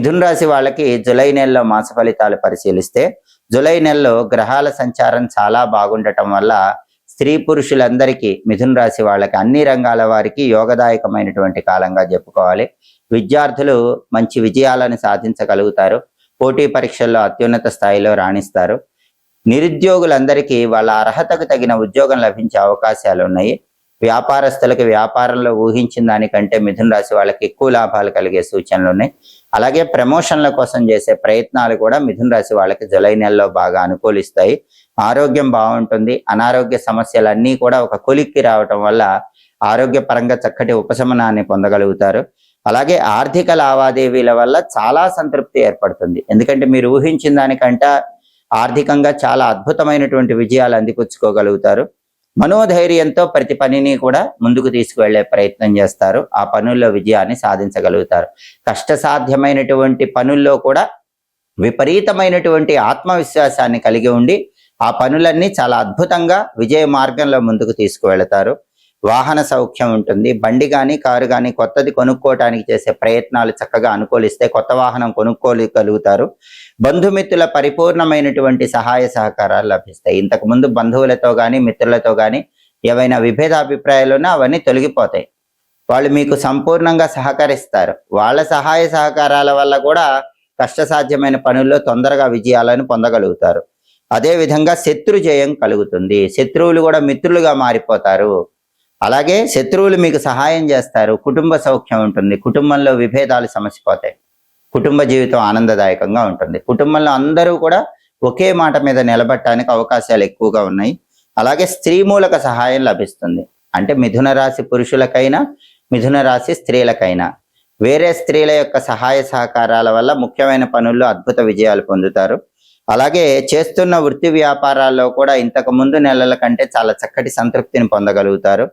మిథున రాశి వాళ్ళకి జూలై నెలలో మాస ఫలితాలు పరిశీలిస్తే జూలై నెలలో గ్రహాల సంచారం చాలా బాగుండటం వల్ల స్త్రీ పురుషులందరికీ మిథున రాశి వాళ్ళకి అన్ని రంగాల వారికి యోగదాయకమైనటువంటి కాలంగా చెప్పుకోవాలి. విద్యార్థులు మంచి విజయాలను సాధించగలుగుతారు. పోటీ పరీక్షల్లో అత్యున్నత స్థాయిలో రాణిస్తారు. నిరుద్యోగులందరికీ వాళ్ళ అర్హతకు తగిన ఉద్యోగం లభించే అవకాశాలు ఉన్నాయి. వ్యాపారస్తులకి వ్యాపారంలో ఊహించిన దానికంటే మిథున రాశి వాళ్ళకి ఎక్కువ లాభాలు కలిగే సూచనలు ఉన్నాయి. అలాగే ప్రమోషన్ల కోసం చేసే ప్రయత్నాలు కూడా మిథున రాశి వాళ్ళకి జూలై నెలలో బాగా అనుకూలిస్తాయి. ఆరోగ్యం బాగుంటుంది. అనారోగ్య సమస్యలన్నీ కూడా ఒక కొలిక్కి రావటం వల్ల ఆరోగ్యపరంగా చక్కటి ఉపశమనాన్ని పొందగలుగుతారు. అలాగే ఆర్థిక లావాదేవీల వల్ల చాలా సంతృప్తి ఏర్పడుతుంది. ఎందుకంటే మీరు ఊహించిన దానికంటే ఆర్థికంగా చాలా అద్భుతమైనటువంటి విజయాలు అందిపుచ్చుకోగలుగుతారు. మనోధైర్యంతో ప్రతి పనిని కూడా ముందుకు తీసుకువెళ్లే ప్రయత్నం చేస్తారు. ఆ పనుల్లో విజయాన్ని సాధించగలుగుతారు. కష్టసాధ్యమైనటువంటి పనుల్లో కూడా విపరీతమైనటువంటి ఆత్మవిశ్వాసాన్ని కలిగి ఉండి ఆ పనులన్నీ చాలా అద్భుతంగా విజయ మార్గంలో ముందుకు తీసుకువెళతారు. వాహన సౌఖ్యం ఉంటుంది. బండి కానీ కారు కానీ కొత్తది కొనుక్కోవటానికి చేసే ప్రయత్నాలు చక్కగా అనుకూలిస్తే కొత్త వాహనం కొనుక్కోగలుగుతారు. బంధుమిత్రుల పరిపూర్ణమైనటువంటి సహాయ సహకారాలు లభిస్తాయి. ఇంతకుముందు బంధువులతో కానీ మిత్రులతో కానీ ఏవైనా విభేదాభిప్రాయాలున్నా అవన్నీ తొలగిపోతాయి. వాళ్ళు మీకు సంపూర్ణంగా సహకరిస్తారు. వాళ్ళ సహాయ సహకారాల వల్ల కూడా కష్టసాధ్యమైన పనుల్లో తొందరగా విజయాలను పొందగలుగుతారు. అదేవిధంగా శత్రు జయం కలుగుతుంది. శత్రువులు కూడా మిత్రులుగా మారిపోతారు. అలాగే శత్రువులు మీకు సహాయం చేస్తారు. కుటుంబ సౌఖ్యం ఉంటుంది. కుటుంబంలో విభేదాలు సమసిపోతాయి. కుటుంబ జీవితం ఆనందదాయకంగా ఉంటుంది. కుటుంబంలో అందరూ కూడా ఒకే మాట మీద నిలబడటానికి అవకాశాలు ఎక్కువగా ఉన్నాయి. అలాగే స్త్రీ మూలక సహాయం లభిస్తుంది. అంటే మిథున రాశి పురుషులకైనా మిథున రాశి స్త్రీలకైనా వేరే స్త్రీల యొక్క సహాయ సహకారాల వల్ల ముఖ్యమైన పనుల్లో అద్భుత విజయాలు పొందుతారు. అలాగే చేస్తున్న వృత్తి వ్యాపారాల్లో కూడా ఇంతకు ముందు నెలల కంటే చాలా చక్కటి సంతృప్తిని పొందగలుగుతారు.